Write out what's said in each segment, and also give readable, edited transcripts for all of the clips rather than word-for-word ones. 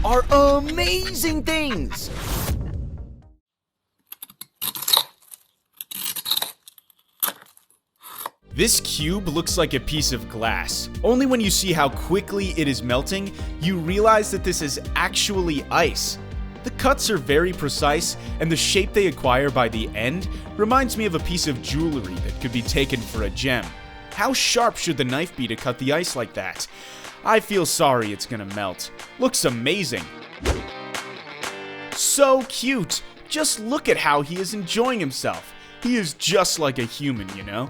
are amazing things! This cube looks like a piece of glass. Only when you see how quickly it is melting, you realize that this is actually ice. The cuts are very precise, and the shape they acquire by the end reminds me of a piece of jewelry that could be taken for a gem. How sharp should the knife be to cut the ice like that? I feel sorry it's gonna melt. Looks amazing. So cute! Just look at how he is enjoying himself. He is just like a human, you know?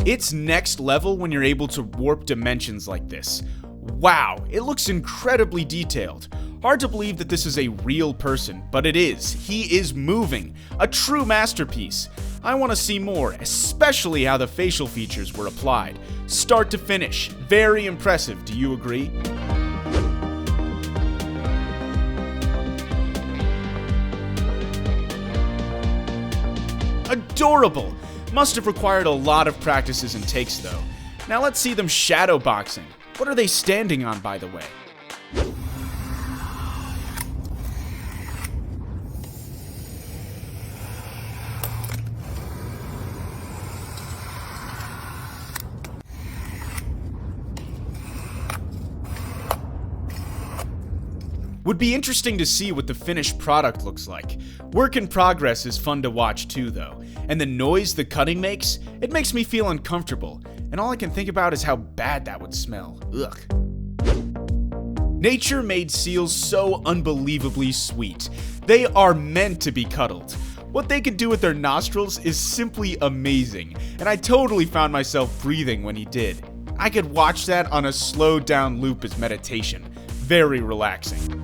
It's next level when you're able to warp dimensions like this. Wow, it looks incredibly detailed. Hard to believe that this is a real person, but it is. He is moving. A true masterpiece. I want to see more, especially how the facial features were applied. Start to finish. Very impressive, do you agree? Adorable! Must have required a lot of practices and takes though. Now let's see them shadow boxing. What are they standing on, by the way? Would be interesting to see what the finished product looks like. Work in progress is fun to watch too though, and the noise the cutting makes, it makes me feel uncomfortable, and all I can think about is how bad that would smell. Ugh. Nature made seals so unbelievably sweet. They are meant to be cuddled. What they can do with their nostrils is simply amazing, and I totally found myself breathing when he did. I could watch that on a slowed down loop as meditation. Very relaxing.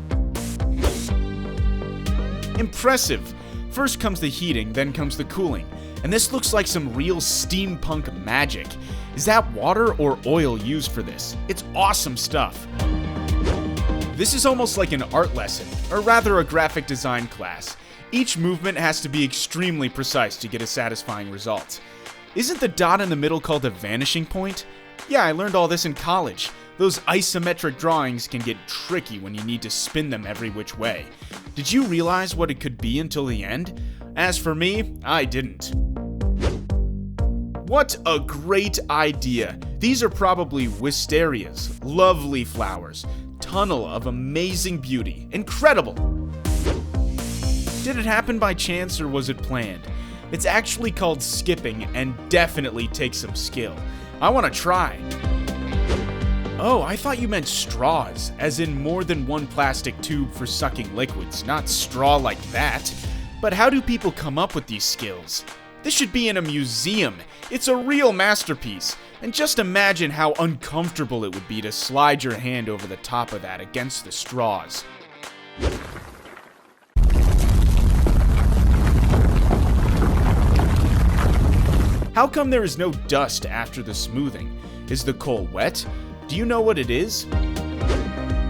Impressive. First comes the heating, then comes the cooling, and this looks like some real steampunk magic. Is that water or oil used for this? It's awesome stuff. This is almost like an art lesson, or rather a graphic design class. Each movement has to be extremely precise to get a satisfying result. Isn't the dot in the middle called a vanishing point? Yeah, I learned all this in college. Those isometric drawings can get tricky when you need to spin them every which way. Did you realize what it could be until the end? As for me, I didn't. What a great idea. These are probably wisterias, lovely flowers, tunnel of amazing beauty, incredible. Did it happen by chance or was it planned? It's actually called skipping and definitely takes some skill. I want to try. Oh, I thought you meant straws, as in more than one plastic tube for sucking liquids, not straw like that. But how do people come up with these skills? This should be in a museum. It's a real masterpiece. And just imagine how uncomfortable it would be to slide your hand over the top of that against the straws. How come there is no dust after the smoothing? Is the coal wet? Do you know what it is?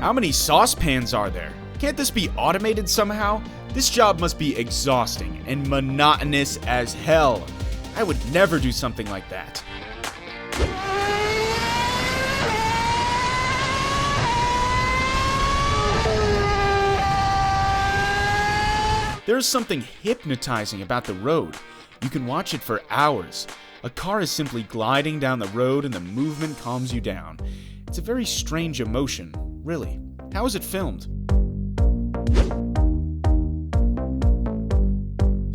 How many saucepans are there? Can't this be automated somehow? This job must be exhausting and monotonous as hell. I would never do something like that. There's something hypnotizing about the road. You can watch it for hours. A car is simply gliding down the road and the movement calms you down. It's a very strange emotion, really. How is it filmed?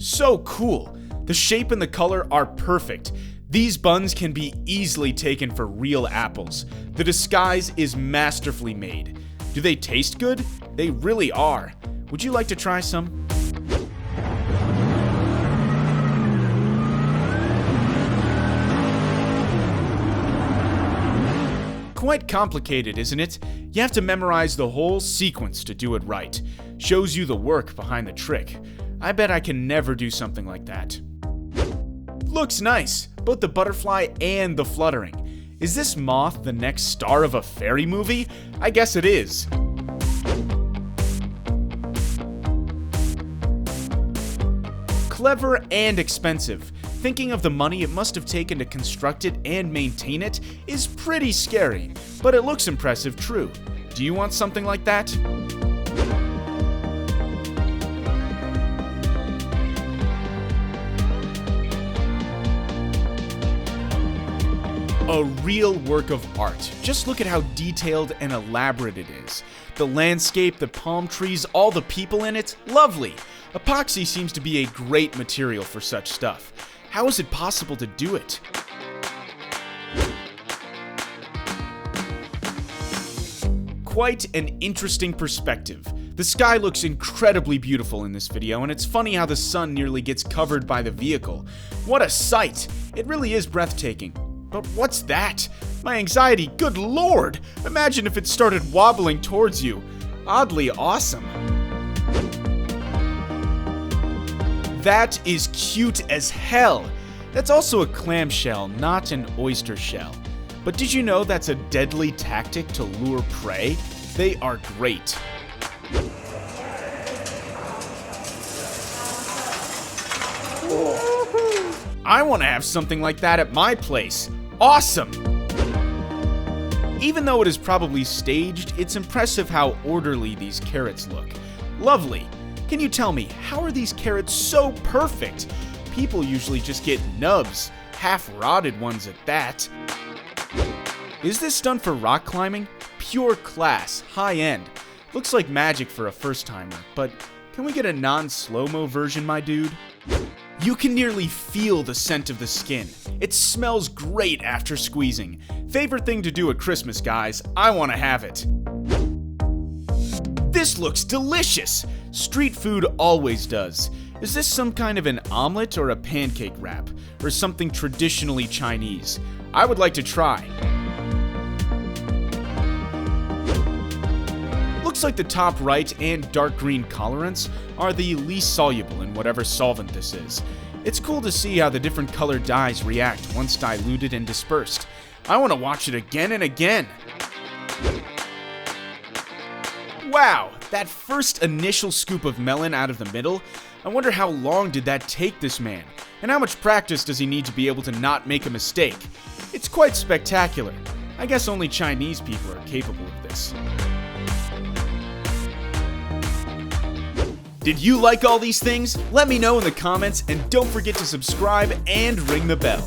So cool! The shape and the color are perfect. These buns can be easily taken for real apples. The disguise is masterfully made. Do they taste good? They really are. Would you like to try some? Quite complicated, isn't it? You have to memorize the whole sequence to do it right. Shows you the work behind the trick. I bet I can never do something like that. Looks nice, both the butterfly and the fluttering. Is this moth the next star of a fairy movie? I guess it is. Clever and expensive. Thinking of the money it must have taken to construct it and maintain it is pretty scary, but it looks impressive, true. Do you want something like that? A real work of art. Just look at how detailed and elaborate it is. The landscape, the palm trees, all the people in it, lovely. Epoxy seems to be a great material for such stuff. How is it possible to do it? Quite an interesting perspective. The sky looks incredibly beautiful in this video, and it's funny how the sun nearly gets covered by the vehicle. What a sight! It really is breathtaking. But what's that? My anxiety, good lord! Imagine if it started wobbling towards you. Oddly awesome. That is cute as hell. That's also a clamshell, not an oyster shell. But did you know that's a deadly tactic to lure prey? They are great. I want to have something like that at my place. Awesome! Even though it is probably staged, it's impressive how orderly these carrots look. Lovely. Can you tell me, how are these carrots so perfect? People usually just get nubs, half-rotted ones at that. Is this done for rock climbing? Pure class, high-end. Looks like magic for a first-timer, but can we get a non-slow-mo version, my dude? You can nearly feel the scent of the skin. It smells great after squeezing. Favorite thing to do at Christmas, guys. I want to have it. This looks delicious. Street food always does. Is this some kind of an omelet or a pancake wrap? Or something traditionally Chinese? I would like to try. Looks like the top right and dark green colorants are the least soluble in whatever solvent this is. It's cool to see how the different colored dyes react once diluted and dispersed. I want to watch it again and again. Wow, that first initial scoop of melon out of the middle, I wonder how long did that take this man, and how much practice does he need to be able to not make a mistake? It's quite spectacular. I guess only Chinese people are capable of this. Did you like all these things? Let me know in the comments, and don't forget to subscribe and ring the bell.